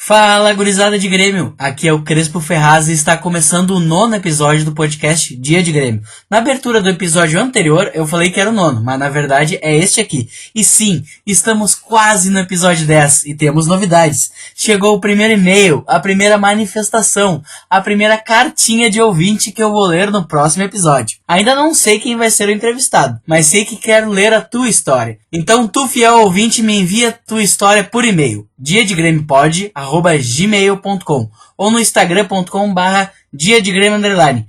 Fala, gurizada de Grêmio! Aqui é o Crespo Ferraz e está começando o 9º episódio do podcast Dia de Grêmio. Na abertura do episódio anterior, eu falei que era o 9º, mas na verdade é este aqui. E sim, estamos quase no episódio 10 e temos novidades. Chegou o primeiro e-mail, a primeira manifestação, a primeira cartinha de ouvinte que eu vou ler no próximo episódio. Ainda não sei quem vai ser o entrevistado, mas sei que quero ler a tua história. Então tu, fiel ouvinte, me envia tua história por e-mail. diadegremiopod@gmail.com ou no instagram.com/diadegremio_.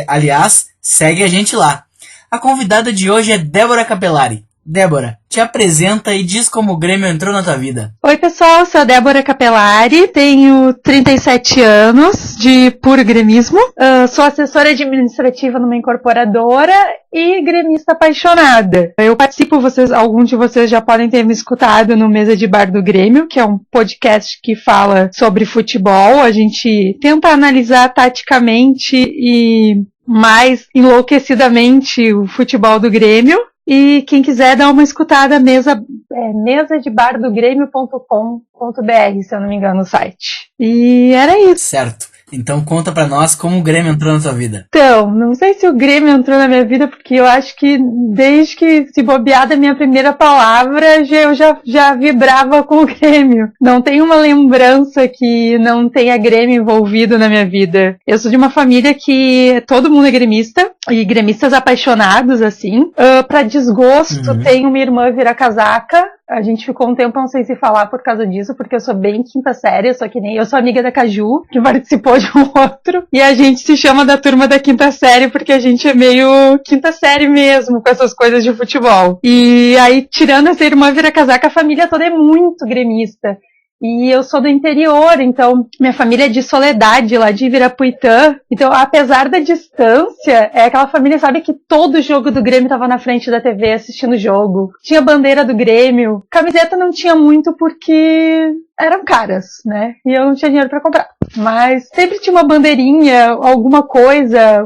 Aliás, segue a gente lá. A convidada de hoje é Débora Capelari. Débora, te apresenta e diz como o Grêmio entrou na tua vida. Oi pessoal, sou a Débora Capelari, tenho 37 anos de puro gremismo, sou assessora administrativa numa incorporadora e gremista apaixonada. Eu participo, alguns de vocês já podem ter me escutado no Mesa de Bar do Grêmio, que é um podcast que fala sobre futebol. A gente tenta analisar taticamente e mais enlouquecidamente o futebol do Grêmio. E quem quiser dar uma escutada, mesadebardogremio.com.br, se eu não me engano, o site. E era isso. Certo. Então conta pra nós como o Grêmio entrou na tua vida. Então, não sei se o Grêmio entrou na minha vida, porque eu acho que desde que se bobear da minha primeira palavra, eu já vibrava com o Grêmio. Não tem uma lembrança que não tenha Grêmio envolvido na minha vida. Eu sou de uma família que todo mundo é gremista, e gremistas apaixonados, assim. Pra desgosto, tenho uma irmã vira-casaca. A gente ficou um tempo sem se falar por causa disso, porque eu sou bem quinta série, eu sou amiga da Caju, que participou de um outro, e a gente se chama da turma da quinta série, porque a gente é meio quinta série mesmo, com essas coisas de futebol. E aí, tirando essa irmã vira-casaca, a família toda é muito gremista. E eu sou do interior, então minha família é de Soledade, lá de Ibirapuitã. Então, apesar da distância, é aquela família, sabe, que todo jogo do Grêmio tava na frente da TV assistindo o jogo. Tinha bandeira do Grêmio. Camiseta não tinha muito porque eram caras, né? E eu não tinha dinheiro pra comprar. Mas sempre tinha uma bandeirinha, alguma coisa,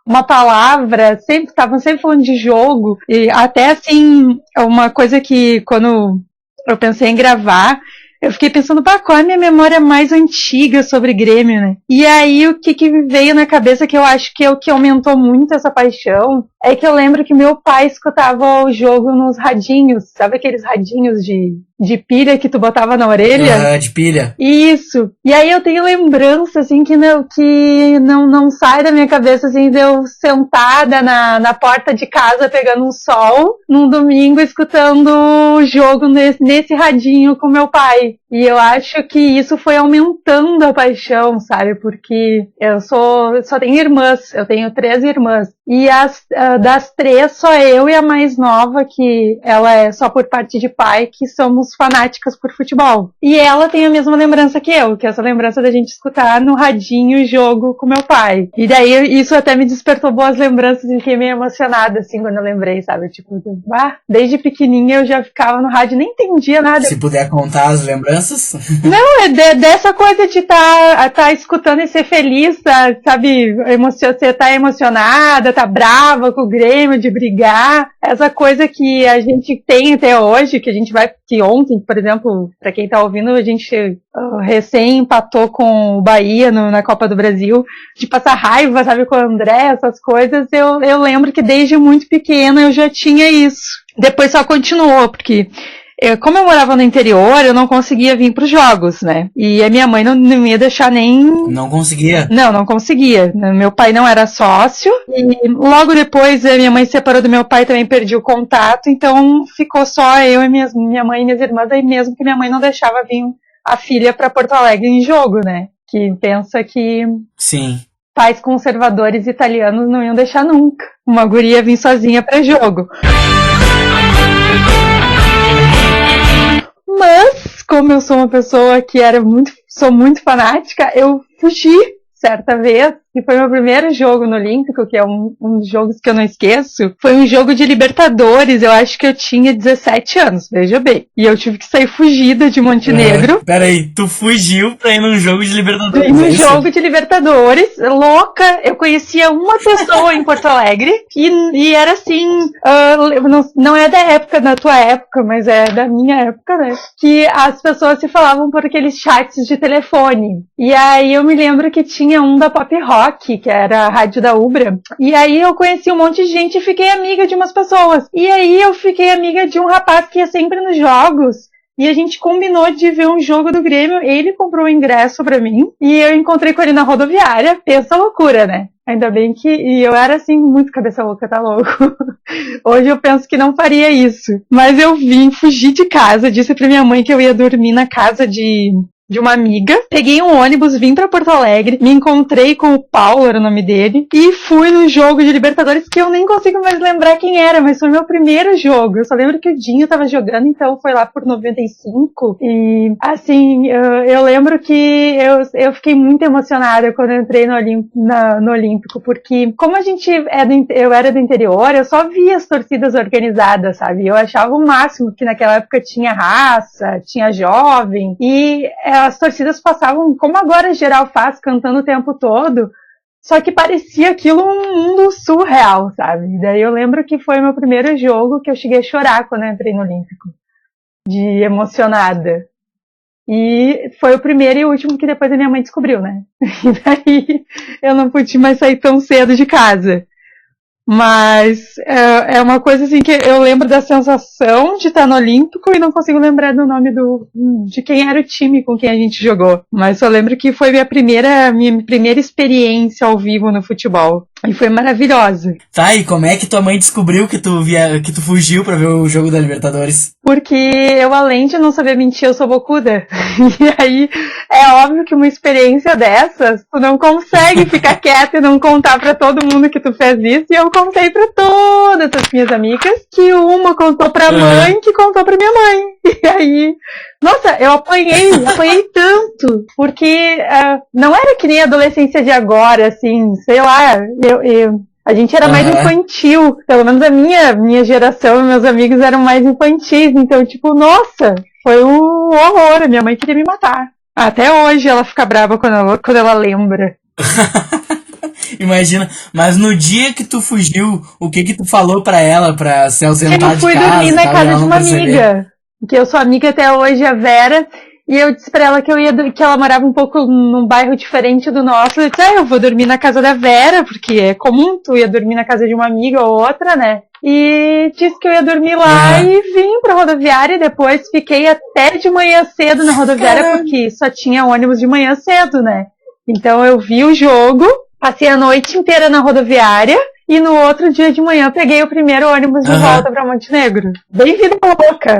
uma palavra, estavam sempre falando de jogo. E até assim, uma coisa que quando eu pensei em gravar, eu fiquei pensando, qual é a minha memória mais antiga sobre Grêmio, né? E aí, o que me veio na cabeça, que eu acho que é o que aumentou muito essa paixão, é que eu lembro que meu pai escutava o jogo nos radinhos, sabe aqueles radinhos de pilha que tu botava na orelha? De pilha. Isso. E aí eu tenho lembrança, assim, que não sai da minha cabeça, assim, de eu sentada na porta de casa pegando um sol, num domingo, escutando o jogo nesse radinho com meu pai. E eu acho que isso foi aumentando a paixão, sabe? Porque eu só tenho irmãs, eu tenho 3 irmãs. E das 3, só eu e a mais nova, que ela é só por parte de pai, que somos fanáticas por futebol. E ela tem a mesma lembrança que eu, que é essa lembrança da gente escutar no radinho o jogo com meu pai. E daí isso até me despertou boas lembranças e fiquei meio emocionada, assim, quando eu lembrei, sabe? Tipo, desde pequenininha eu já ficava no rádio, nem entendia nada. Se puder contar as lembranças. Não, é dessa coisa de tá escutando e ser feliz, sabe? Você tá emocionada, tá brava com o Grêmio, de brigar. Essa coisa que a gente tem até hoje, que ontem, por exemplo, pra quem tá ouvindo, a gente recém empatou com o Bahia na Copa do Brasil, de passar raiva, sabe, com o André, essas coisas. Eu lembro que desde muito pequena eu já tinha isso. Depois só continuou, porque como eu morava no interior, eu não conseguia vir pros jogos, né? E a minha mãe não ia deixar nem... Não conseguia? Não conseguia. Meu pai não era sócio. E logo depois a minha mãe se separou do meu pai, também perdi o contato. Então ficou só eu e minha mãe e minhas irmãs. Aí mesmo que minha mãe não deixava vir a filha pra Porto Alegre em jogo, né? Que pensa que... Sim. Pais conservadores italianos não iam deixar nunca uma guria vir sozinha pra jogo. Mas, como eu sou uma pessoa que sou muito fanática, eu fugi certa vez que foi meu primeiro jogo no Olímpico, que é um dos jogos que eu não esqueço, foi um jogo de Libertadores, eu acho que eu tinha 17 anos, veja bem. E eu tive que sair fugida de Montenegro. Peraí, tu fugiu pra ir num jogo de Libertadores? Num jogo de Libertadores, louca, eu conhecia uma pessoa em Porto Alegre, e era assim, não é da época, da tua época, mas é da minha época, né? Que as pessoas se falavam por aqueles chats de telefone. E aí eu me lembro que tinha um da Pop Rock, que era a rádio da Ubra. E aí eu conheci um monte de gente e fiquei amiga de umas pessoas. E aí eu fiquei amiga de um rapaz que ia sempre nos jogos. E a gente combinou de ver um jogo do Grêmio. Ele comprou o ingresso pra mim. E eu encontrei com ele na rodoviária. Pensa loucura, né? Ainda bem que... E eu era, assim, muito cabeça louca, tá louco? Hoje eu penso que não faria isso. Mas eu fugir de casa. Disse pra minha mãe que eu ia dormir na casa de uma amiga, peguei um ônibus, vim pra Porto Alegre, me encontrei com o Paulo, era o nome dele, e fui no jogo de Libertadores, que eu nem consigo mais lembrar quem era, mas foi meu primeiro jogo. Eu só lembro que o Dinho tava jogando, então foi lá por 95, e assim, eu lembro que eu fiquei muito emocionada quando eu entrei no Olímpico, porque como eu era do interior, eu só via as torcidas organizadas, sabe? Eu achava o máximo que naquela época tinha raça, tinha jovem, e as torcidas passavam, como agora geral faz, cantando o tempo todo, só que parecia aquilo um mundo surreal, sabe? Daí eu lembro que foi meu primeiro jogo que eu cheguei a chorar quando eu entrei no Olímpico, de emocionada. E foi o primeiro e o último que depois a minha mãe descobriu, né? E daí eu não pude mais sair tão cedo de casa. Mas é uma coisa assim que eu lembro da sensação de estar no Olímpico e não consigo lembrar do nome de quem era o time com quem a gente jogou. Mas só lembro que foi minha primeira experiência ao vivo no futebol. E foi maravilhosa. Tá, e como é que tua mãe descobriu que tu fugiu pra ver o jogo da Libertadores? Porque eu, além de não saber mentir, eu sou bocuda. E aí, é óbvio que uma experiência dessas, tu não consegue ficar quieta e não contar pra todo mundo que tu fez isso. E eu contei pra todas as minhas amigas, que uma contou pra mãe, que contou pra minha mãe. E aí, nossa, eu apanhei tanto, porque não era que nem a adolescência de agora, assim, sei lá, a gente era mais infantil, pelo menos a minha geração, meus amigos eram mais infantis, então, tipo, nossa, foi um horror, a minha mãe queria me matar. Até hoje ela fica brava quando ela lembra. Imagina, mas no dia que tu fugiu, o que tu falou pra ela, pra se ausentar de casa? Eu fui dormir na casa de uma amiga, que eu sou amiga até hoje, a Vera, e eu disse pra ela que ela morava um pouco num bairro diferente do nosso. Eu disse, eu vou dormir na casa da Vera, porque é comum, tu ia dormir na casa de uma amiga ou outra, né? E disse que eu ia dormir lá e vim pra rodoviária, e depois fiquei até de manhã cedo na rodoviária, porque só tinha ônibus de manhã cedo, né? Então eu vi o jogo, passei a noite inteira na rodoviária, e no outro dia de manhã peguei o primeiro ônibus de volta pra Montenegro. Bem vida louca.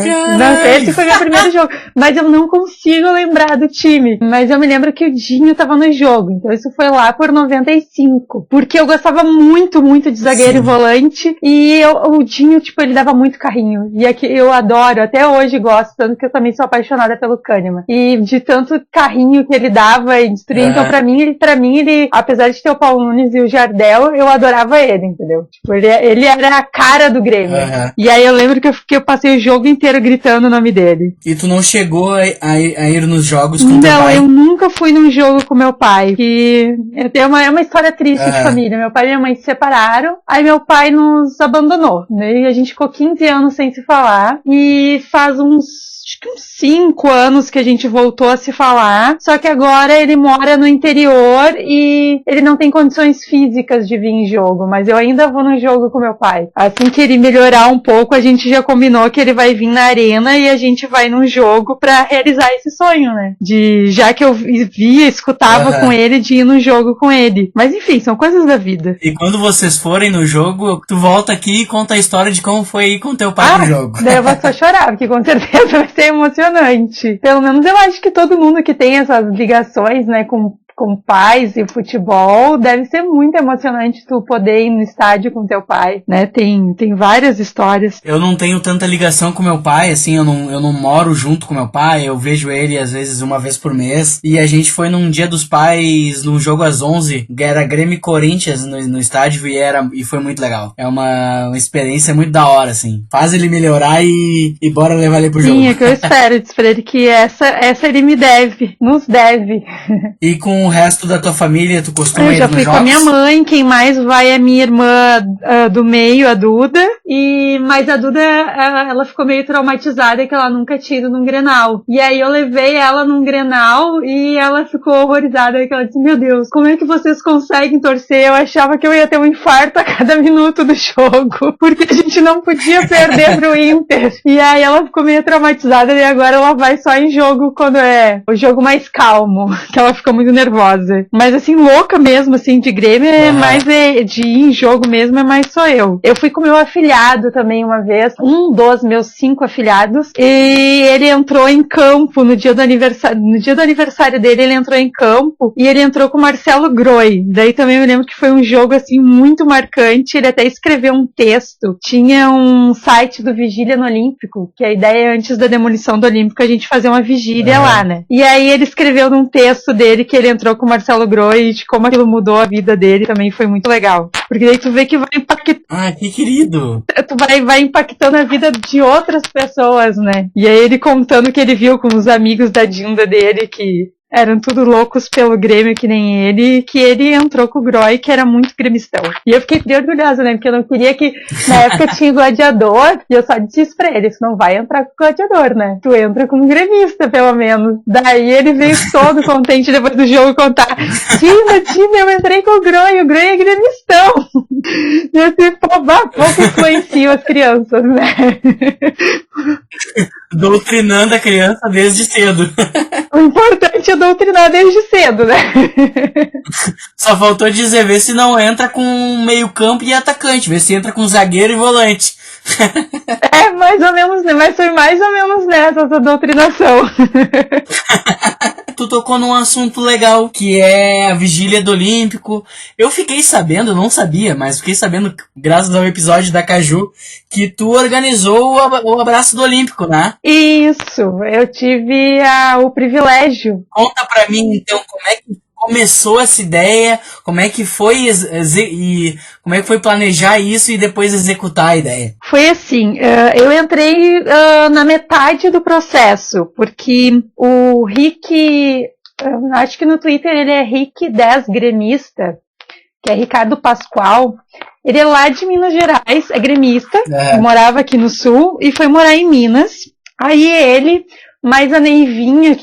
Esse foi meu primeiro jogo. Mas eu não consigo lembrar do time. Mas eu me lembro que o Dinho tava no jogo. Então isso foi lá por 95. Porque eu gostava muito, muito de zagueiro e volante. E o Dinho, tipo, ele dava muito carrinho. E aqui eu adoro, até hoje gosto. Tanto que eu também sou apaixonada pelo Kahneman. E de tanto carrinho que ele dava e destruía. Então pra mim, ele, apesar de ter o Paulo Nunes e o Jardel, eu adorava ele. Entendeu? Tipo, ele era a cara do Grêmio. E aí eu lembro que eu passei o jogo inteiro gritando o nome dele. E tu não chegou a ir nos jogos com teu pai? Não, eu nunca fui num jogo com meu pai. Que é uma história triste de família. Meu pai e minha mãe se separaram. Aí meu pai nos abandonou. Né? E a gente ficou 15 anos sem se falar. E faz uns 5 anos que a gente voltou a se falar, só que agora ele mora no interior e ele não tem condições físicas de vir em jogo, mas eu ainda vou no jogo com meu pai. Assim que ele melhorar um pouco, a gente já combinou que ele vai vir na arena e a gente vai num jogo pra realizar esse sonho, né? Já que eu escutava com ele, de ir no jogo com ele. Mas enfim, são coisas da vida. E quando vocês forem no jogo, tu volta aqui e conta a história de como foi ir com teu pai no jogo. Daí eu vou só chorar, porque com certeza vai ser emocionante. Pelo menos eu acho que todo mundo que tem essas ligações, né, com com pais e futebol, deve ser muito emocionante tu poder ir no estádio com teu pai, né? Tem várias histórias. Eu não tenho tanta ligação com meu pai, assim, eu não moro junto com meu pai, eu vejo ele às vezes uma vez por mês, e a gente foi num dia dos pais, num jogo às 11, era Grêmio e Corinthians no estádio, e foi muito legal. É uma experiência muito da hora, assim. Faz ele melhorar e bora levar ele pro jogo. Sim, é que eu espero que essa ele nos deve. E com o resto da tua família, tu costuma ir nos jogos? Eu já fui com a minha mãe, quem mais vai é minha irmã do meio, a Duda, mas a Duda, ela ficou meio traumatizada que ela nunca tinha ido num Grenal. E aí eu levei ela num Grenal e ela ficou horrorizada, que ela disse, meu Deus, como é que vocês conseguem torcer? Eu achava que eu ia ter um infarto a cada minuto do jogo, porque a gente não podia perder pro Inter. E aí ela ficou meio traumatizada e agora ela vai só em jogo quando é o jogo mais calmo, que ela fica muito nervosa. Mas assim, louca mesmo, assim, de Grêmio, mais de ir em jogo mesmo, é mais só eu. Eu fui com meu afilhado também uma vez, um dos meus 5 afilhados, e ele entrou em campo no dia do aniversário dele, ele entrou em campo, e ele entrou com o Marcelo Groi. Daí também eu lembro que foi um jogo, assim, muito marcante, ele até escreveu um texto, tinha um site do Vigília no Olímpico, que a ideia é antes da demolição do Olímpico a gente fazer uma vigília lá, né? E aí ele escreveu num texto dele que ele entrou com o Marcelo Groi e de como aquilo mudou a vida dele, também foi muito legal. Porque daí tu vê que vai impactar. Ah, que querido! Tu vai impactando a vida de outras pessoas, né? E aí ele contando que ele viu com os amigos da Dinda dele que eram tudo loucos pelo Grêmio que nem ele, que ele entrou com o Groi, que era muito gremistão. E eu fiquei orgulhosa, né? Porque eu não queria que, na época tinha gladiador, e eu só disse isso pra ele, tu não vai entrar com o gladiador, né? Tu entra com um gremista, pelo menos. Daí ele veio todo contente depois do jogo contar, Tina, eu entrei com o Groi é gremistão. E eu assim, pouco influenciam as crianças, né? Doutrinando a criança desde cedo. O importante é doutrinar desde cedo, né? Só faltou dizer, vê se não entra com meio campo e atacante, vê se entra com zagueiro e volante. Mais ou menos, mas foi mais ou menos nessa essa doutrinação. Tu tocou num assunto legal, que é a vigília do Olímpico. Eu fiquei sabendo, não sabia, mas fiquei sabendo, graças ao episódio da Caju, que tu organizou o abraço do Olímpico, né? Isso, eu tive o privilégio. Conta pra mim, então, como é que começou essa ideia, como é que foi como é que foi planejar isso e depois executar a ideia? Foi assim, eu entrei na metade do processo, porque o Rick, acho que no Twitter ele é Rick10 Gremista, que é Ricardo Pascoal. Ele é lá de Minas Gerais, é gremista, morava aqui no Sul e foi morar em Minas. Aí ele, mais a Neivinha,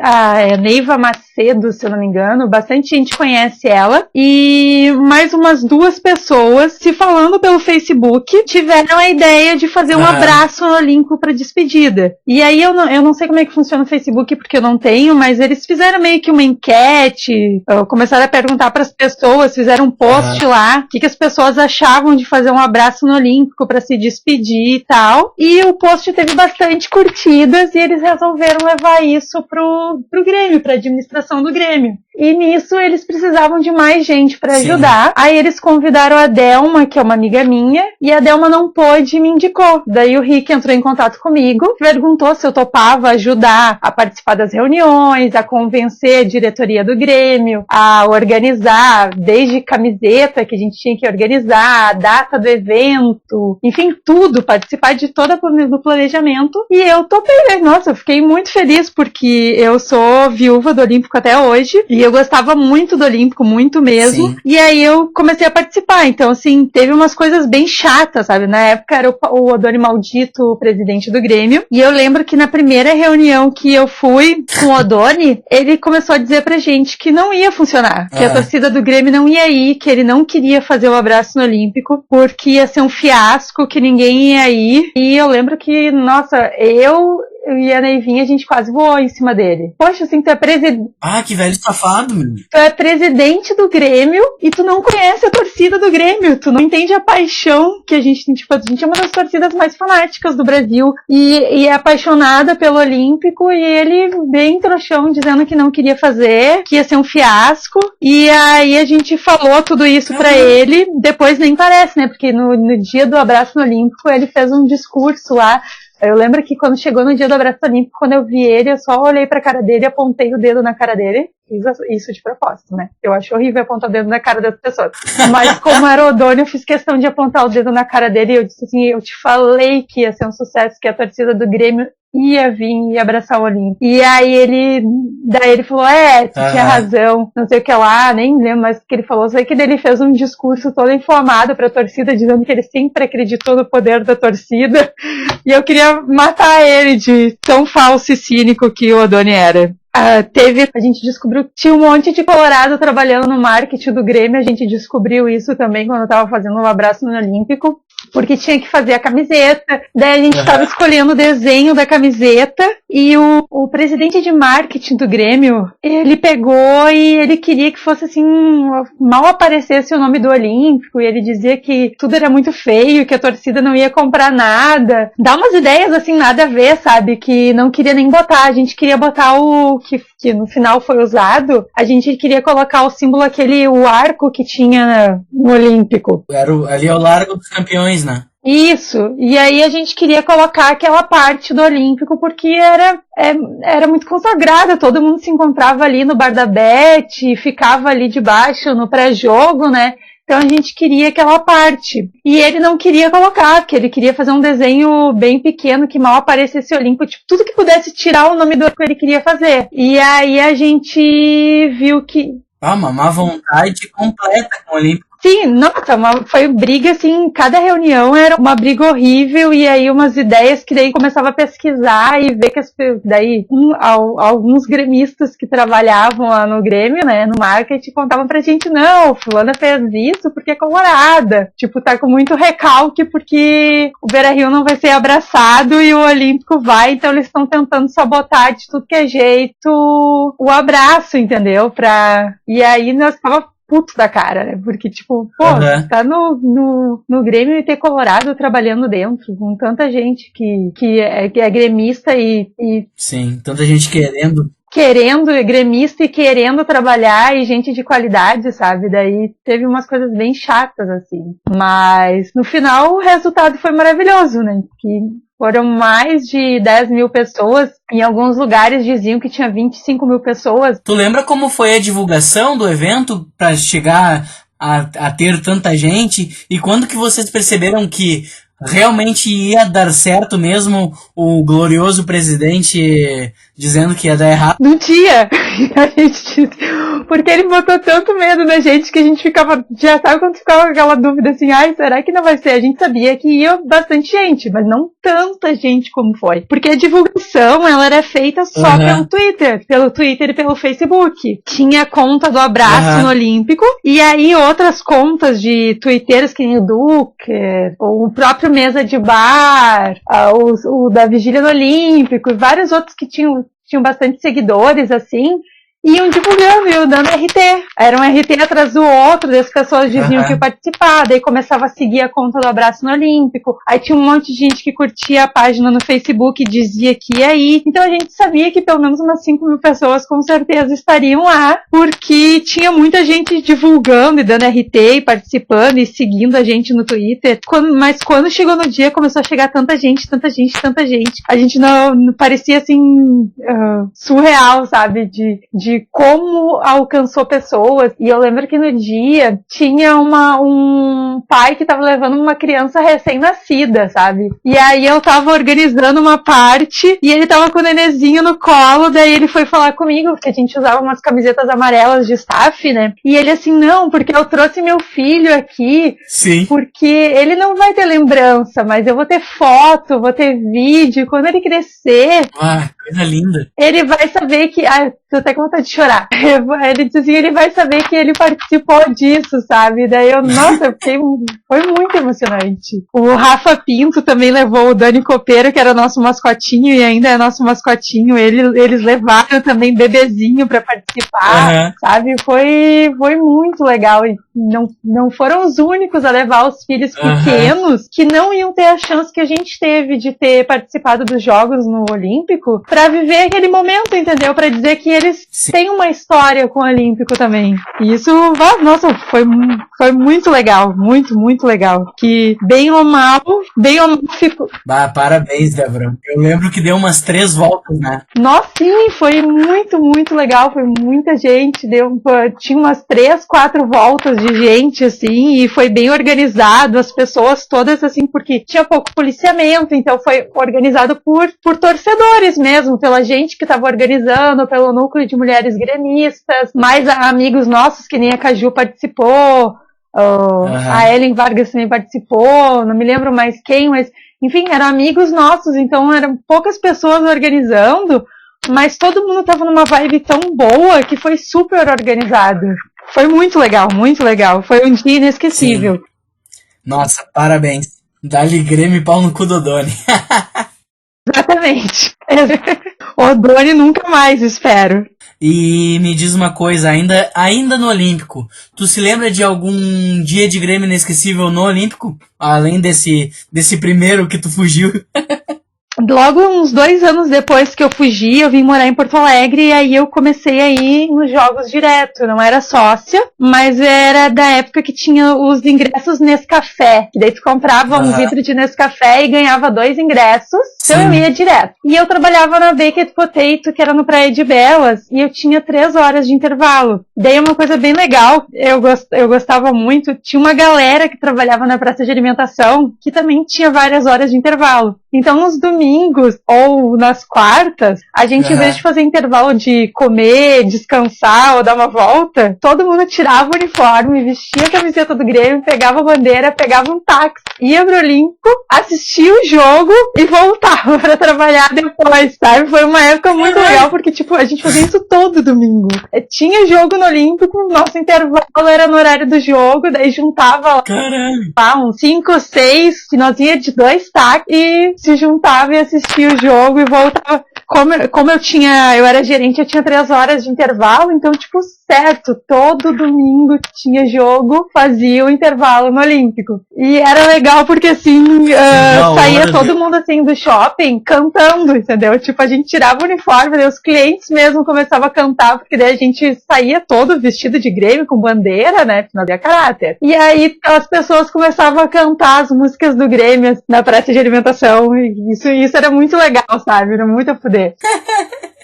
a Neiva Macedo, se eu não me engano, bastante gente conhece ela, e mais umas 2 pessoas, se falando pelo Facebook, tiveram a ideia de fazer um abraço no Olímpico para despedida. E aí eu não sei como é que funciona o Facebook, porque eu não tenho, mas eles fizeram meio que uma enquete, começaram a perguntar para as pessoas, fizeram um post lá, o que as pessoas achavam de fazer um abraço no Olímpico para se despedir e tal, e o post teve bastante curtidas, e eles resolveram levar isso pro Grêmio, pra administração do Grêmio. E nisso eles precisavam de mais gente para ajudar. Aí eles convidaram a Delma, que é uma amiga minha, e a Delma não pôde e me indicou. Daí o Rick entrou em contato comigo, perguntou se eu topava ajudar a participar das reuniões, a convencer a diretoria do Grêmio, a organizar, desde camiseta que a gente tinha que organizar, a data do evento, enfim, tudo, participar de todo o planejamento. E eu topei, nossa, eu fiquei muito feliz, porque eu sou viúva do Olímpico até hoje, e eu gostava muito do Olímpico, muito mesmo. Sim. E aí eu comecei a participar. Então, assim, teve umas coisas bem chatas, sabe? Na época era o Odoni Maldito, o presidente do Grêmio. E eu lembro que na primeira reunião que eu fui com o Odoni, ele começou a dizer pra gente que não ia funcionar. Que a torcida do Grêmio não ia ir, que ele não queria fazer o abraço no Olímpico, porque ia ser um fiasco, que ninguém ia ir. E eu lembro que, nossa, eu e a Neivinha, a gente quase voou em cima dele. Poxa, assim, tu é presidente... Ah, que velho safado, meu. Tu é presidente do Grêmio e tu não conhece a torcida do Grêmio. Tu não entende a paixão que a gente tem. Tipo, a gente é uma das torcidas mais fanáticas do Brasil e é apaixonada pelo Olímpico, e ele bem trouxão dizendo que não queria fazer, que ia ser um fiasco. E aí a gente falou tudo isso pra ele. Depois nem parece, né? Porque no dia do abraço no Olímpico ele fez um discurso lá. Eu lembro que quando chegou no dia do abraço olímpico, quando eu vi ele, eu só olhei pra cara dele e apontei o dedo na cara dele. Fiz isso de propósito, né? Eu acho horrível apontar o dedo na cara das pessoas. Mas como era o Odoni, eu fiz questão de apontar o dedo na cara dele e eu disse assim, eu te falei que ia ser um sucesso, que a torcida do Grêmio ia vir e abraçar o Olímpico. E aí daí ele falou, tu tinha razão, não sei o que lá, nem lembro mais o que ele falou, sei que ele fez um discurso todo inflamado pra torcida, dizendo que ele sempre acreditou no poder da torcida, e eu queria matar ele de tão falso e cínico que o Odoni era. A gente descobriu que tinha um monte de colorado trabalhando no marketing do Grêmio, a gente descobriu isso também quando eu tava fazendo um abraço no Olímpico, porque tinha que fazer a camiseta, daí a gente estava escolhendo o desenho da camiseta, e o presidente de marketing do Grêmio, ele pegou e ele queria que fosse assim, mal aparecesse o nome do Olímpico, e ele dizia que tudo era muito feio, que a torcida não ia comprar nada, dá umas ideias assim, nada a ver, sabe, que não queria nem botar, a gente queria botar o que no final foi usado, a gente queria colocar o símbolo o arco que tinha no Olímpico. Ali é o Largo dos Campeões, né? Isso, e aí a gente queria colocar aquela parte do Olímpico porque era muito consagrada, todo mundo se encontrava ali no bar da Beth, ficava ali debaixo no pré-jogo, né? Então a gente queria aquela parte. E ele não queria colocar, porque ele queria fazer um desenho bem pequeno, que mal aparecesse o Olímpico. Tipo, tudo que pudesse tirar o nome do Olímpico ele queria fazer. E aí a gente viu que... uma má vontade completa com o Olímpico. Sim, nossa, foi briga, assim, cada reunião era uma briga horrível, e aí umas ideias que daí começava a pesquisar e ver que alguns gremistas que trabalhavam lá no Grêmio, né, no marketing, contavam pra gente, não, fulana fez isso porque é colorada, tipo, tá com muito recalque porque o Beira-Rio não vai ser abraçado e o Olímpico vai, então eles estão tentando sabotar de tudo que é jeito o abraço, entendeu? E aí nós tava puto da cara, né? Porque, tipo, tá no Grêmio e ter Colorado trabalhando dentro, com tanta gente que é gremista e... Sim, tanta gente gremista e querendo trabalhar, e gente de qualidade, sabe? Daí teve umas coisas bem chatas, assim. Mas, no final, o resultado foi maravilhoso, né? Que foram mais de 10 mil pessoas. Em alguns lugares diziam que tinha 25 mil pessoas. Tu lembra como foi a divulgação do evento para chegar a ter tanta gente? E quando que vocês perceberam que realmente ia dar certo mesmo, o glorioso presidente dizendo que ia dar errado? No dia! Porque ele botou tanto medo na gente que a gente ficava, já sabe quando ficava com aquela dúvida assim, será que não vai ser? A gente sabia que ia bastante gente, mas não tanta gente como foi. Porque a divulgação, ela era feita só pelo Twitter e pelo Facebook. Tinha a conta do abraço no Olímpico, e aí outras contas de twitteiros que nem o Duque, ou o próprio Mesa de Bar, o da Vigília do Olímpico, e vários outros que tinham bastante seguidores, assim, iam divulgando, iam dando RT. Era um RT atrás do outro, as pessoas diziam que ia participar, daí começava a seguir a conta do Abraço no Olímpico, aí tinha um monte de gente que curtia a página no Facebook e dizia que ia ir, então a gente sabia que pelo menos umas 5 mil pessoas com certeza estariam lá, porque tinha muita gente divulgando e dando RT e participando e seguindo a gente no Twitter, mas quando chegou no dia começou a chegar tanta gente, a gente não parecia assim surreal, sabe, de como alcançou pessoas. E eu lembro que no dia tinha um pai que tava levando uma criança recém-nascida, sabe? E aí eu tava organizando uma parte e ele tava com o nenezinho no colo, daí ele foi falar comigo, porque a gente usava umas camisetas amarelas de staff, né? E ele assim, não, porque eu trouxe meu filho aqui, porque ele não vai ter lembrança, mas eu vou ter foto, vou ter vídeo, quando ele crescer, Coisa linda. Ele vai saber que... Ai, tô até com vontade de chorar. Ele diz assim, ele vai saber que ele participou disso, sabe? Daí nossa, foi muito emocionante. O Rafa Pinto também levou o Dani Copeiro, que era nosso mascotinho e ainda é nosso mascotinho. Eles levaram também bebezinho pra participar, sabe? Foi muito legal. E não foram os únicos a levar os filhos pequenos que não iam ter a chance que a gente teve de ter participado dos Jogos no Olímpico pra viver aquele momento, entendeu? Pra dizer que eles têm uma história com o Olímpico também. E isso, nossa, foi muito legal. Muito, muito legal. Que bem ou mal ficou. Parabéns, Débora. Eu lembro que deu umas 3 voltas, né? Nossa, sim, foi muito, muito legal. Foi muita gente. Tinha umas 3, 4 voltas de gente, assim, e foi bem organizado. As pessoas todas, assim, porque tinha pouco policiamento, então foi organizado por torcedores mesmo, pela gente que estava organizando, pelo núcleo de mulheres gremistas, mais amigos nossos, que nem a Caju participou, a Ellen Vargas também participou, não me lembro mais quem, mas enfim, eram amigos nossos, então eram poucas pessoas organizando, mas todo mundo estava numa vibe tão boa que foi super organizado. Foi muito legal, muito legal. Foi um dia inesquecível. Sim. Nossa, parabéns. Dá-lhe Grêmio e pau no cu do Doni. Exatamente. O Doni nunca mais, espero. E me diz uma coisa, ainda no Olímpico, tu se lembra de algum dia de Grêmio inesquecível no Olímpico? Além desse primeiro que tu fugiu? Logo uns 2 anos depois que eu fugi, eu vim morar em Porto Alegre e aí eu comecei a ir nos jogos direto. Não era sócia, mas era da época que tinha os ingressos Nescafé. Que daí tu comprava um vidro de Nescafé e ganhava 2 ingressos. Então eu ia direto. E eu trabalhava na Baked Potato, que era no Praia de Belas, e eu tinha 3 horas de intervalo. Daí uma coisa bem legal, eu gostava muito, tinha uma galera que trabalhava na praça de alimentação que também tinha várias horas de intervalo. Então, nos domingos ou nas quartas, a gente, em vez de fazer intervalo de comer, descansar ou dar uma volta, todo mundo tirava o uniforme, vestia a camiseta do Grêmio, pegava a bandeira, pegava um táxi, ia pro Olímpico, assistia o jogo e voltava pra trabalhar depois, sabe? Foi uma época muito legal, porque, tipo, a gente fazia isso todo domingo. Tinha jogo no Olímpico, nosso intervalo era no horário do jogo, daí juntava lá uns 5 ou 6, que nós ia de 2 táxis e se juntava e assistia o jogo e voltava. Como eu era gerente, eu tinha 3 horas de intervalo, então, tipo, certo, todo domingo que tinha jogo, fazia o intervalo no Olímpico. E era legal porque, assim, saía todo mundo, assim, do shopping cantando, entendeu? Tipo, a gente tirava o uniforme, daí os clientes mesmo começavam a cantar, porque daí a gente saía todo vestido de Grêmio, com bandeira, né, porque não havia caráter. E aí as pessoas começavam a cantar as músicas do Grêmio na praça de alimentação, e isso era muito legal, sabe? Era muito a fuder.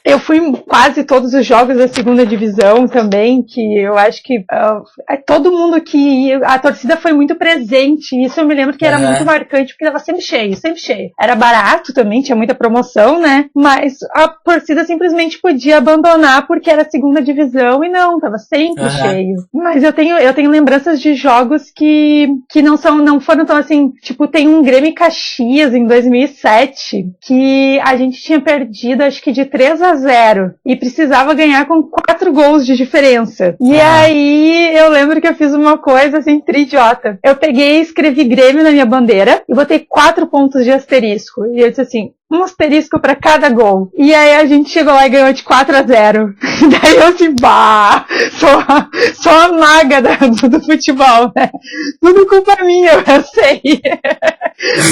Eu fui em quase todos os jogos da segunda divisão também, que eu acho que todo mundo que ia, a torcida foi muito presente, isso eu me lembro que era muito marcante, porque estava sempre cheio, sempre cheio. Era barato também, tinha muita promoção, né? Mas a torcida simplesmente podia abandonar porque era segunda divisão e não, estava sempre cheio. Mas eu tenho lembranças de jogos que não foram tão assim, tipo, tem um Grêmio Caxias em 2007, que a gente tinha perdido, acho que de 3-0 e precisava ganhar com 4 gols de diferença. E aí eu lembro que eu fiz uma coisa assim, idiota. Eu peguei e escrevi Grêmio na minha bandeira e botei 4 pontos de asterisco. E eu disse assim, um asterisco pra cada gol. E aí a gente chegou lá e ganhou de 4-0. Daí eu assim, sou a maga do futebol, né? Tudo culpa minha, eu sei.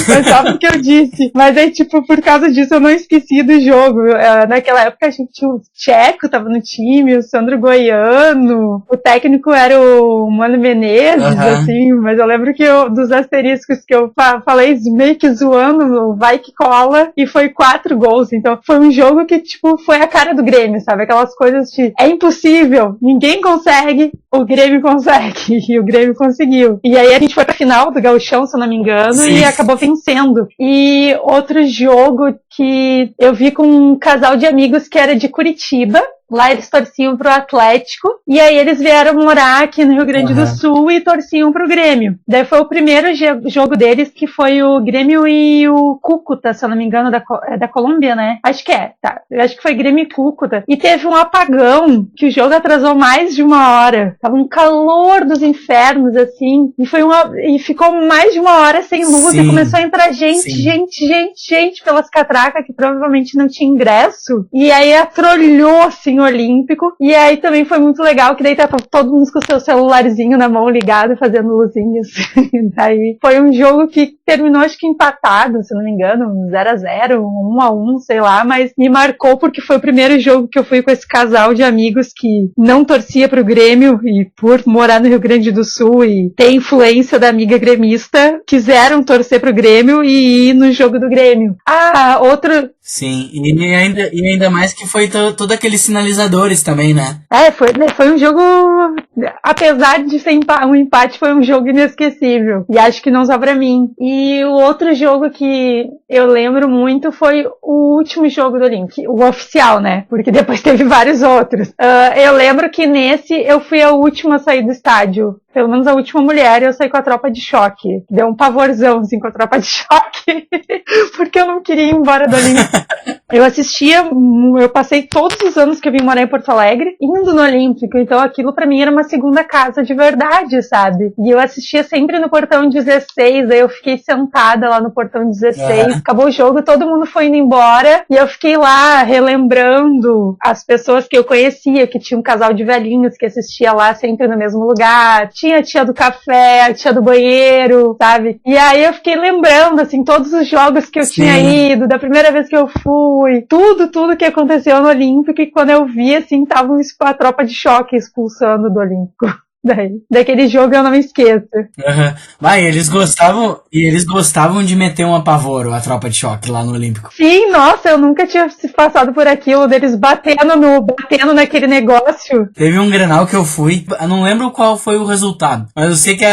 Foi só porque eu disse. Mas aí, tipo, por causa disso eu não esqueci do jogo. Naquela época a gente tinha o Tcheco, tava no time, o Sandro Goiano, o técnico era o Mano Menezes, assim, mas eu lembro que dos asteriscos que eu falei meio que zoando, vai que cola, e foi 4 gols. Então foi um jogo que, tipo, foi a cara do Grêmio, sabe? Aquelas coisas de, é impossível, ninguém consegue, o Grêmio consegue, e o Grêmio conseguiu. E aí a gente foi pra final do Gauchão, se eu não me engano, e acabou vencendo. E outro jogo que eu vi com um casal de amigos que era de Curitiba, Lá eles torciam pro Atlético, e aí eles vieram morar aqui no Rio Grande do Sul e torciam pro Grêmio. Daí foi o primeiro jogo deles, que foi o Grêmio e o Cúcuta, se eu não me engano, da Colômbia, né? Acho que é, tá. Eu acho que foi Grêmio e Cúcuta. E teve um apagão, que o jogo atrasou mais de 1 hora. Tava um calor dos infernos, assim, e ficou mais de 1 hora sem luz, e começou a entrar gente pelas catracas, que provavelmente não tinha ingresso, e aí atrolhou, assim, o Olímpico, e aí também foi muito legal, que daí tava todo mundo com o seu celularzinho na mão ligado, fazendo luzinhas. Daí foi um jogo que terminou, acho que empatado, se não me engano, 0-0, 1-1, sei lá, mas me marcou porque foi o primeiro jogo que eu fui com esse casal de amigos que não torcia pro Grêmio, e por morar no Rio Grande do Sul e ter influência da amiga gremista, quiseram torcer pro Grêmio e ir no jogo do Grêmio. Outro... Sim, e ainda mais que foi todos aqueles sinalizadores também, né? Foi um jogo, apesar de ser um empate, foi um jogo inesquecível. E acho que não só pra mim. E o outro jogo que eu lembro muito foi o último jogo do Olímpico, o oficial, né? Porque depois teve vários outros. Eu lembro que nesse eu fui a última a sair do estádio. Pelo menos a última mulher, eu saí com a tropa de choque. Deu um pavorzão, assim, com a tropa de choque. Porque eu não queria ir embora do Olímpico. Eu passei todos os anos que eu vim morar em Porto Alegre, indo no Olímpico. Então aquilo pra mim era uma segunda casa de verdade, sabe? E eu assistia sempre no portão 16, aí eu fiquei sentada lá no portão 16. Acabou o jogo, todo mundo foi indo embora. E eu fiquei lá, relembrando as pessoas que eu conhecia, que tinha um casal de velhinhos que assistia lá sempre no mesmo lugar. Tinha a tia do café, a tia do banheiro, sabe? E aí eu fiquei lembrando, assim, todos os jogos que eu tinha ido, da primeira vez que eu fui, tudo que aconteceu no Olímpico, e quando eu vi, assim, tava a tropa de choque expulsando do Olímpico. Daquele jogo eu não me esqueço. Vai, eles gostavam de meter um apavoro, a tropa de choque lá no Olímpico. Sim, nossa, eu nunca tinha passado por aquilo, deles batendo naquele negócio. Teve um Grenal que eu fui, eu não lembro qual foi o resultado, mas eu sei que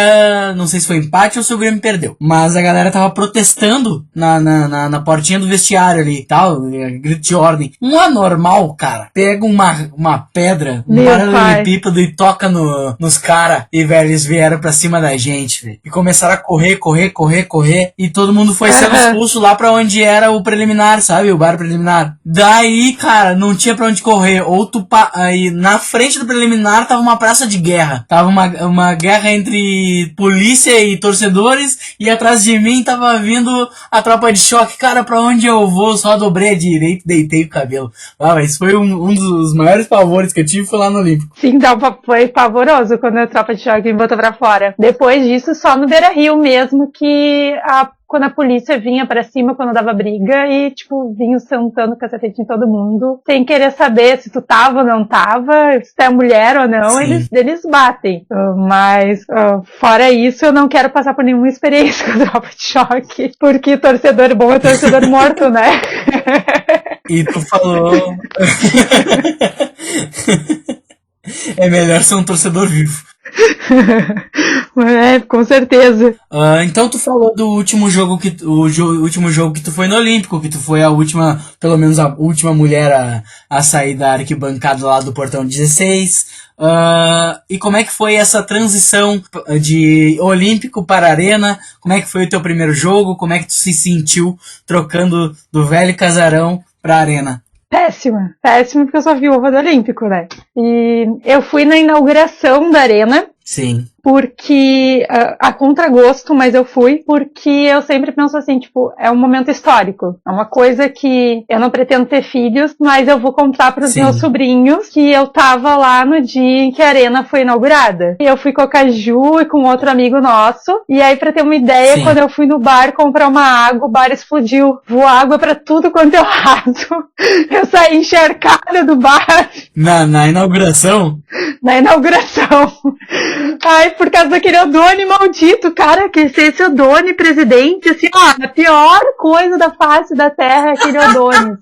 não sei se foi empate ou se o Grêmio perdeu, mas a galera tava protestando na portinha do vestiário ali e tal, grito de ordem. Um anormal, cara, pega uma pedra, um paralelepípedo e toca nos caras, e velho, eles vieram pra cima da gente, velho, e começaram a correr, e todo mundo foi sendo expulso lá pra onde era o preliminar, sabe, o bar preliminar. Daí, cara, não tinha pra onde correr, aí na frente do preliminar tava uma praça de guerra, tava uma guerra entre polícia e torcedores, e atrás de mim tava vindo a tropa de choque. Cara, pra onde eu vou? Só dobrei a direita e deitei o cabelo. Mas foi um dos maiores pavores que eu tive, foi lá no Olímpico. Sim, foi pavoroso quando a tropa de choque me botou pra fora. Depois disso, só no Beira-Rio mesmo, que quando a polícia vinha pra cima, quando dava briga, e, tipo, vinham sentando cacetete em todo mundo, sem querer saber se tu tava ou não tava, se tu é mulher ou não, eles batem. Mas, fora isso, eu não quero passar por nenhuma experiência com a tropa de choque, porque torcedor bom é torcedor morto, né? E tu falou... É melhor ser um torcedor vivo. Com certeza. Então tu falou do último jogo último jogo que tu foi no Olímpico, que tu foi a última, pelo menos a última mulher a sair da arquibancada lá do portão 16. E como é que foi essa transição de Olímpico para Arena? Como é que foi o teu primeiro jogo? Como é que tu se sentiu trocando do velho casarão pra Arena? Péssima, porque eu sou viúva do Olímpico, né? E eu fui na inauguração da Arena. Sim. Porque, a contragosto, mas eu fui, porque eu sempre penso assim, tipo, é um momento histórico. É uma coisa que eu não pretendo ter filhos, mas eu vou contar pros meus sobrinhos que eu tava lá no dia em que a Arena foi inaugurada. E eu fui com a Caju e com outro amigo nosso, e aí, pra ter uma ideia, quando eu fui no bar comprar uma água, o bar explodiu. Voou água pra tudo quanto é lado. Eu saí encharcada do bar. Na inauguração? Na inauguração. Ai, por causa daquele Odone maldito, cara, que esse Odone presidente, assim, a pior coisa da face da terra é aquele Odone.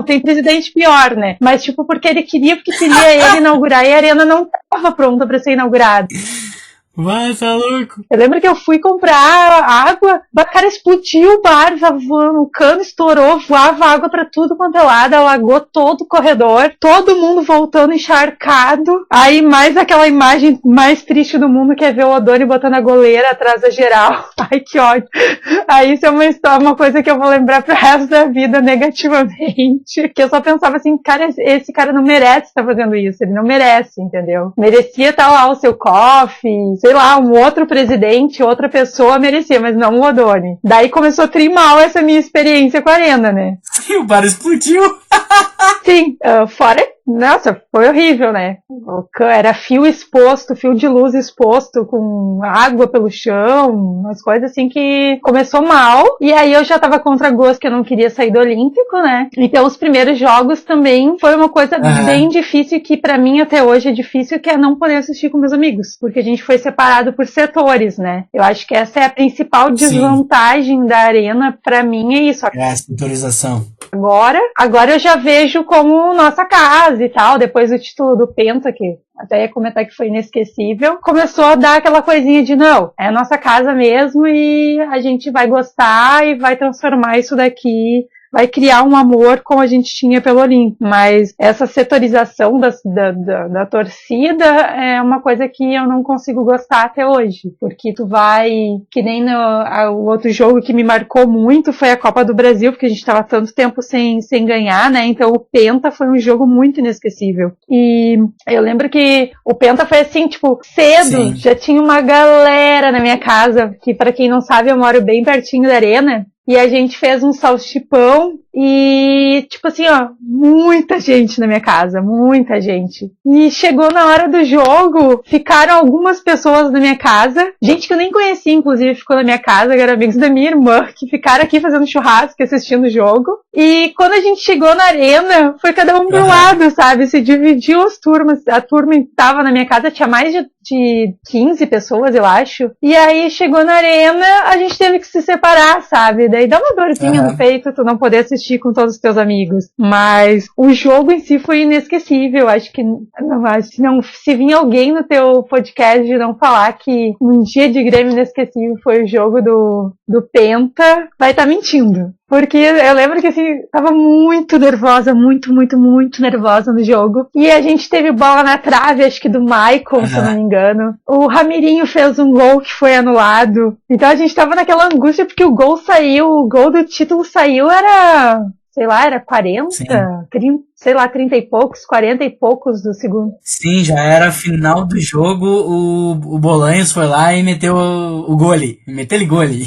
Tem presidente pior, né? Mas, tipo, porque queria ele inaugurar e a Arena não tava pronta pra ser inaugurada. Vai, tá louco. Eu lembro que eu fui comprar água, cara, explodiu o bar, o cano estourou, voava água pra tudo quanto é lado, alagou todo o corredor, todo mundo voltando encharcado. Aí mais aquela imagem mais triste do mundo, que é ver o Odoni botando a goleira atrás da geral. Ai, que ódio. Aí isso é uma história, uma coisa que eu vou lembrar pro resto da vida negativamente, que eu só pensava assim, cara, esse cara não merece estar fazendo isso, ele não merece, entendeu? Merecia estar lá o seu coffee, sei lá, um outro presidente, outra pessoa merecia, mas não o Odoni. Daí começou a trimar essa minha experiência com a Arena, né? Sim, o bar explodiu. Sim, fora, nossa, foi horrível, né? Era fio exposto, fio de luz exposto, com água pelo chão, umas coisas assim que começou mal. E aí eu já tava contra gosto, que eu não queria sair do Olímpico, né? Então os primeiros jogos também foi uma coisa bem difícil, que pra mim até hoje é difícil, que é não poder assistir com meus amigos. Porque a gente foi separado por setores, né? Eu acho que essa é a principal desvantagem da Arena, pra mim é isso. É a setorização. Agora eu já vejo como nossa casa e tal, depois do título do Penta, que até ia comentar que foi inesquecível, começou a dar aquela coisinha de não, é a nossa casa mesmo e a gente vai gostar e vai transformar isso daqui, vai criar um amor como a gente tinha pelo Olímpico. Mas essa setorização da torcida é uma coisa que eu não consigo gostar até hoje. Porque tu vai, que nem o outro jogo que me marcou muito foi a Copa do Brasil, porque a gente tava tanto tempo sem ganhar, né? Então o Penta foi um jogo muito inesquecível. E eu lembro que o Penta foi assim, tipo, cedo, já tinha uma galera na minha casa, que pra quem não sabe eu moro bem pertinho da Arena. E a gente fez um salchipão e, tipo assim, ó, muita gente na minha casa, muita gente. E chegou na hora do jogo, ficaram algumas pessoas na minha casa, gente que eu nem conhecia, inclusive, ficou na minha casa, que eram amigos da minha irmã, que ficaram aqui fazendo churrasco e assistindo o jogo. E quando a gente chegou na Arena, foi cada um pro lado, sabe? Se dividiu as turmas, a turma que tava na minha casa, tinha mais de 15 pessoas, eu acho. E aí chegou na Arena, a gente teve que se separar, sabe? Daí dá uma dorzinha no peito tu não poder assistir com todos os teus amigos. Mas o jogo em si foi inesquecível. Acho que se vir alguém no teu podcast e não falar que um dia de Grêmio inesquecível foi o jogo do Penta, vai estar mentindo. Porque eu lembro que, assim, tava muito nervosa, muito nervosa no jogo. E a gente teve bola na trave, acho que do Maicon, se eu não me engano. O Ramirinho fez um gol que foi anulado. Então a gente tava naquela angústia porque o gol do título saiu, era 40, 30, sei lá, 30 e poucos, 40 e poucos do segundo. Sim, já era final do jogo, o Bolanhos foi lá e meteu o gole. Meteu-lhe gole.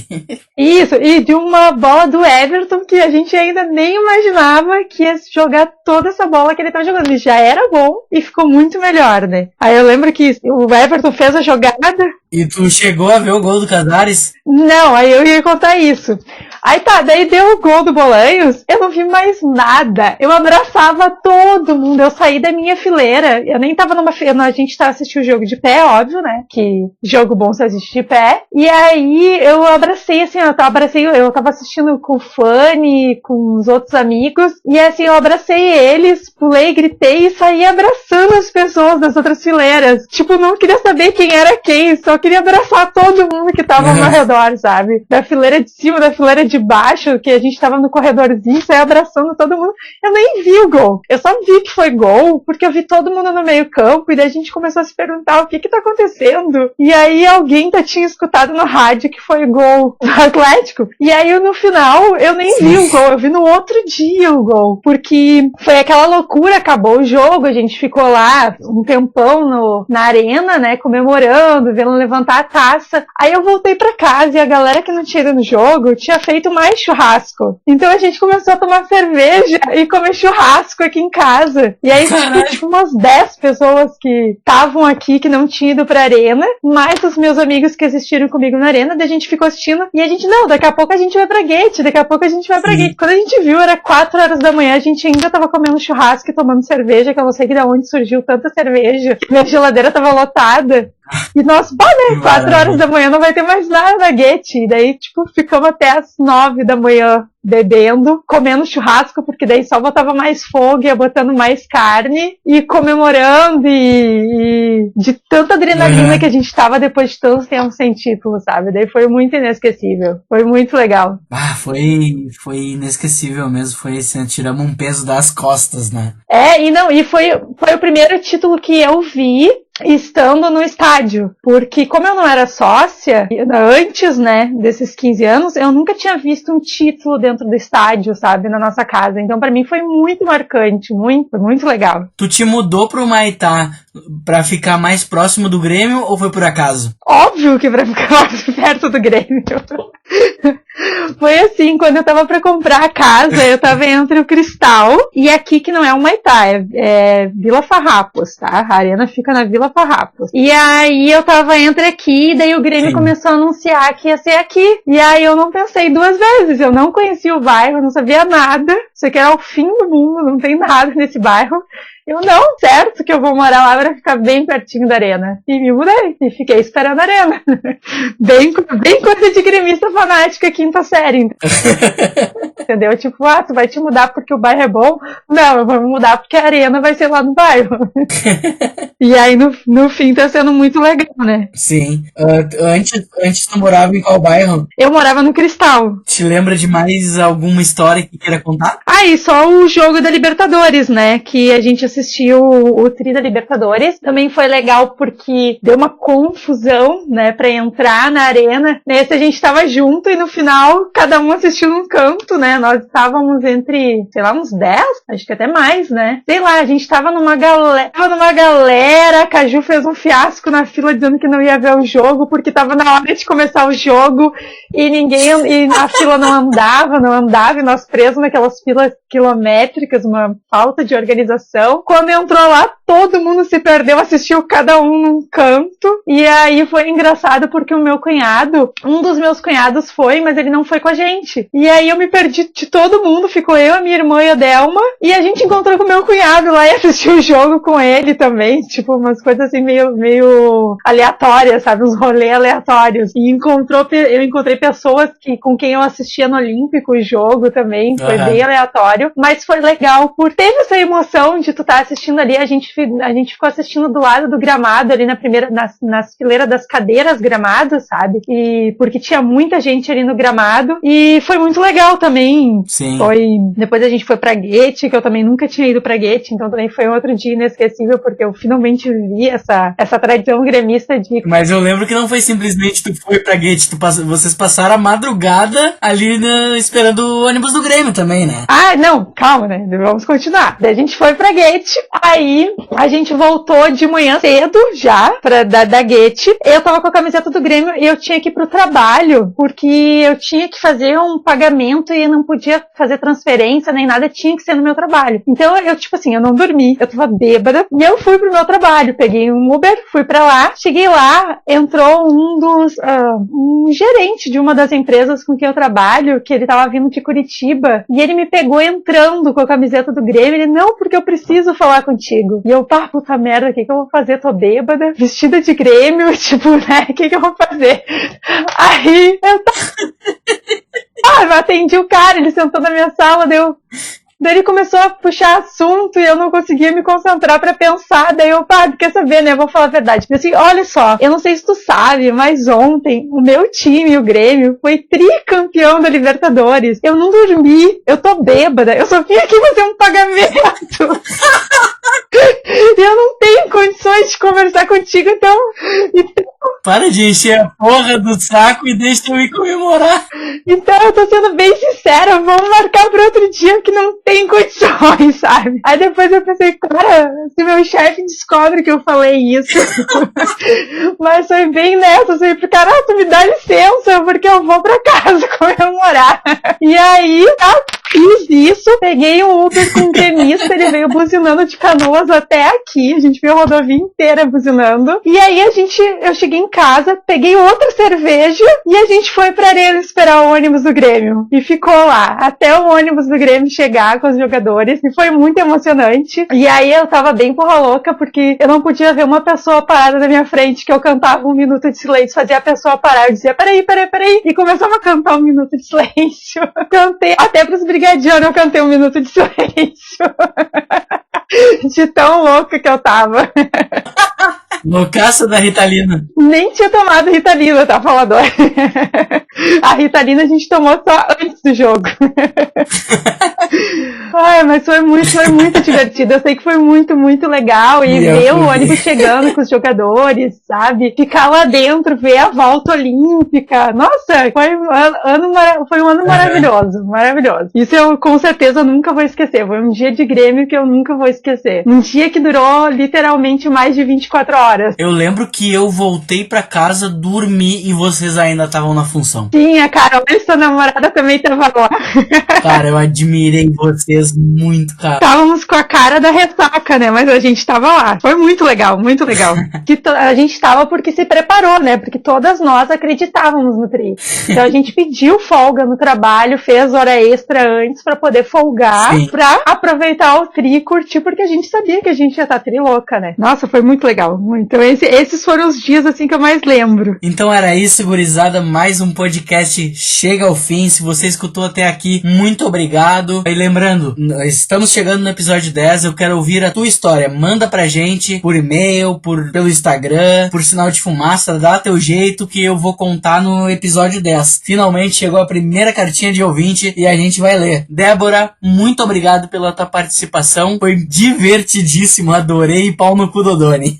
Isso, e de uma bola do Everton que a gente ainda nem imaginava que ia jogar toda essa bola que ele tava jogando. Ele já era bom e ficou muito melhor, né? Aí eu lembro que o Everton fez a jogada. E tu chegou a ver o gol do Casares? Não, aí eu ia contar isso. Aí tá, daí deu o gol do Bolanhos, eu não vi mais nada. Eu abraçava todo mundo, eu saí da minha fileira. Eu nem tava numa fileira, a gente tava assistindo o jogo de pé, óbvio, né? Que jogo bom se assiste de pé. E aí eu abracei, assim, eu tava assistindo com o Fanny, com os outros amigos. E assim, eu abracei eles, pulei, gritei e saí abraçando as pessoas das outras fileiras. Tipo, não queria saber quem era quem, só queria abraçar todo mundo que tava ao meu redor, sabe? Da fileira de cima, da fileira de baixo, que a gente tava no corredorzinho, saí abraçando todo mundo. Eu nem vi o gol. Eu só vi que foi gol, porque eu vi todo mundo no meio campo, e daí a gente começou a se perguntar o que tá acontecendo. E aí alguém tinha escutado no rádio que foi gol do Atlético. E aí no final, eu nem vi o gol, eu vi no outro dia o gol. Porque foi aquela loucura, acabou o jogo, a gente ficou lá um tempão na arena, né, comemorando, vendo levantar a taça. Aí eu voltei pra casa e a galera que não tinha ido no jogo tinha feito mais churrasco. Então a gente começou a tomar cerveja e comer churrasco aqui em casa. E aí tinha tipo umas 10 pessoas que estavam aqui, que não tinham ido pra arena, mais os meus amigos que assistiram comigo na arena, daí a gente ficou assistindo e a gente, não, daqui a pouco a gente vai pra Gate, daqui a pouco a gente vai pra Gate. Quando a gente viu, era 4 horas da manhã, a gente ainda tava comendo churrasco e tomando cerveja, que eu não sei de onde surgiu tanta cerveja. Minha geladeira tava lotada. E nós, né, 4 horas da manhã não vai ter mais nada na Guete. E daí, tipo, ficamos até as 9 da manhã bebendo, comendo churrasco, porque daí só botava mais fogo, ia botando mais carne, e comemorando, e de tanta adrenalina que a gente tava depois de tanto tempo sem título, sabe? Daí foi muito inesquecível. Foi muito legal. Foi inesquecível mesmo, foi assim, tiramos um peso das costas, né? E foi o primeiro título que eu vi estando no estádio, porque como eu não era sócia, antes, né, desses 15 anos, eu nunca tinha visto um título dentro do estádio, sabe, na nossa casa, então pra mim foi muito marcante, foi muito legal. Tu te mudou pro Humaitá pra ficar mais próximo do Grêmio ou foi por acaso? Óbvio que pra ficar mais perto do Grêmio. Foi assim, quando eu tava pra comprar a casa, eu tava entre o Cristal e aqui que não é Humaitá, é Vila Farrapos, tá? A arena fica na Vila Farrapos. E aí eu tava entre aqui, e daí o Grêmio começou a anunciar que ia ser aqui. E aí eu não pensei 2 vezes, eu não conhecia o bairro, não sabia nada. Isso aqui era o fim do mundo, não tem nada nesse bairro. Eu não, certo que eu vou morar lá pra ficar bem pertinho da arena. E me mudei, e fiquei esperando a arena. Bem coisa de gremista fanática, 5ª série. Entendeu? Tipo, tu vai te mudar porque o bairro é bom? Não, eu vou me mudar porque a arena vai ser lá no bairro. E aí, no fim, tá sendo muito legal, né? Sim. Antes tu morava em qual bairro? Eu morava no Cristal. Te lembra de mais alguma história que queira contar? E só o jogo da Libertadores, né? Que a gente assistiu o Tri da Libertadores. Também foi legal porque deu uma confusão, né? Pra entrar na arena. Nesse a gente tava junto e no final cada um assistiu num canto, né? Nós estávamos entre, sei lá, uns 10, acho que até mais, né? Sei lá, a gente tava numa galera, a Caju fez um fiasco na fila dizendo que não ia ver o jogo porque tava na hora de começar o jogo e a fila não andava, e nós presos naquelas filas quilométricas, uma falta de organização. Quando entrou lá, todo mundo se perdeu, assistiu cada um num canto, e aí foi engraçado porque um dos meus cunhados foi, mas ele não foi com a gente. E aí eu me perdi de todo mundo, ficou eu, a minha irmã e a Delma, e a gente encontrou com o meu cunhado lá e assistiu o jogo com ele também, tipo, umas coisas assim meio aleatórias, sabe, uns rolês aleatórios. E eu encontrei pessoas com quem eu assistia no Olímpico o jogo também, foi bem aleatório, mas foi legal, teve essa emoção de tu estar assistindo ali, a gente ficou assistindo do lado do gramado, ali nas fileiras das cadeiras gramado, sabe, e porque tinha muita gente ali no gramado, e foi muito legal também. Sim. Depois a gente foi pra Guete, que eu também nunca tinha ido pra Guete, então também foi outro dia inesquecível, porque eu finalmente vi essa tradição gremista de... Mas eu lembro que não foi simplesmente tu foi pra Guete, vocês passaram a madrugada ali esperando o ônibus do Grêmio também, né? Não, calma, né? Vamos continuar. Daí a gente foi pra Guete, aí a gente voltou de manhã cedo já, da Guete. Eu tava com a camiseta do Grêmio e eu tinha que ir pro trabalho, porque eu tinha que fazer um pagamento e eu não podia fazer transferência nem nada, tinha que ser no meu trabalho. Então eu, tipo assim, eu não dormi, eu tava bêbada e eu fui pro meu trabalho, peguei um Uber, fui pra lá, cheguei lá, entrou um gerente de uma das empresas com quem eu trabalho, que ele tava vindo de Curitiba, e ele me pegou entrando com a camiseta do Grêmio, ele, não, porque eu preciso falar contigo. E eu, puta merda, o que eu vou fazer? Tô bêbada, vestida de Grêmio, tipo, né, o que eu vou fazer? Aí, eu atendi o cara, ele sentou na minha sala, Daí ele começou a puxar assunto e eu não conseguia me concentrar pra pensar. Daí eu, quer saber, né? Eu vou falar a verdade. Eu assim, olha só, eu não sei se tu sabe, mas ontem o meu time, o Grêmio, foi tricampeão da Libertadores. Eu não dormi, eu tô bêbada, eu só vim aqui fazer um pagamento. E eu não tenho condições de conversar contigo, então... Para de encher a porra do saco e deixa eu ir comemorar. Então eu tô sendo bem sincera, vamos marcar para outro dia que não tem condições, sabe? Aí depois eu pensei, cara, se meu chefe descobre que eu falei isso. Mas foi bem nessa, assim, cara, tu me dá licença, porque eu vou pra casa comemorar. E aí, fiz isso, peguei um Uber com um gremista, ele veio buzinando de Canoas até aqui, a gente viu a rodovia inteira buzinando. E aí eu cheguei em casa, peguei outra cerveja e a gente foi pra arena esperar o ônibus do Grêmio. E ficou lá, até o ônibus do Grêmio chegar com os jogadores. E foi muito emocionante. E aí eu tava bem porra louca, porque eu não podia ver uma pessoa parada na minha frente, que eu cantava 1 minuto de silêncio, fazia a pessoa parar, eu dizia, peraí. E começava a cantar 1 minuto de silêncio. Cantei, até pros brigadianos eu cantei 1 minuto de silêncio. De tão louca que eu tava. Loucaça da Ritalina. Nem tinha tomado Ritalina, tá, falador? A Ritalina a gente tomou só antes do jogo. Ai, mas foi muito divertido. Eu sei que foi muito muito legal. E ver o ônibus chegando com os jogadores, sabe? Ficar lá dentro, ver a volta olímpica. Nossa, foi um ano maravilhoso. Isso eu com certeza nunca vou esquecer. Foi um dia de Grêmio que eu nunca vou esquecer. Um dia que durou literalmente mais de 24 horas. Eu lembro que eu voltei pra casa, dormi e vocês ainda estavam na função. Sim, a Carol, sua namorada, também tava lá. Cara, eu admirei vocês muito, cara. Estávamos com a cara da ressaca, né? Mas a gente tava lá. Foi muito legal. Que a gente tava porque se preparou, né? Porque todas nós acreditávamos no tri. Então a gente pediu folga no trabalho, fez hora extra antes pra poder folgar, sim, pra aproveitar o tri e curtir, porque a gente sabia que a gente ia estar tri louca, né? Nossa, foi muito legal, muito. Então esses foram os dias, assim, que eu mais lembro. Então era isso, gurizada. Mais um podcast chega ao fim. Se você escutou até aqui, muito obrigado. E lembrando, estamos chegando no episódio 10. Eu quero ouvir a tua história. Manda pra gente por e-mail, pelo Instagram, por sinal de fumaça. Dá teu jeito que eu vou contar no episódio 10. Finalmente chegou a primeira cartinha de ouvinte e a gente vai ler. Débora, muito obrigado pela tua participação. Foi divertidíssimo. Adorei. Pau no cu do Doni.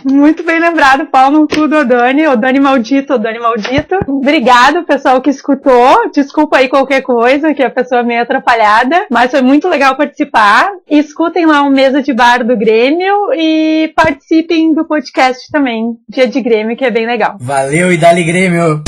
Muito bem lembrado, pau no cu do Odoni, Odoni maldito. Obrigado, pessoal que escutou. Desculpa aí qualquer coisa, que a pessoa é meio atrapalhada, mas foi muito legal participar. Escutem lá o Mesa de Bar do Grêmio e participem do podcast também, Dia de Grêmio, que é bem legal. Valeu e dá-lhe Grêmio!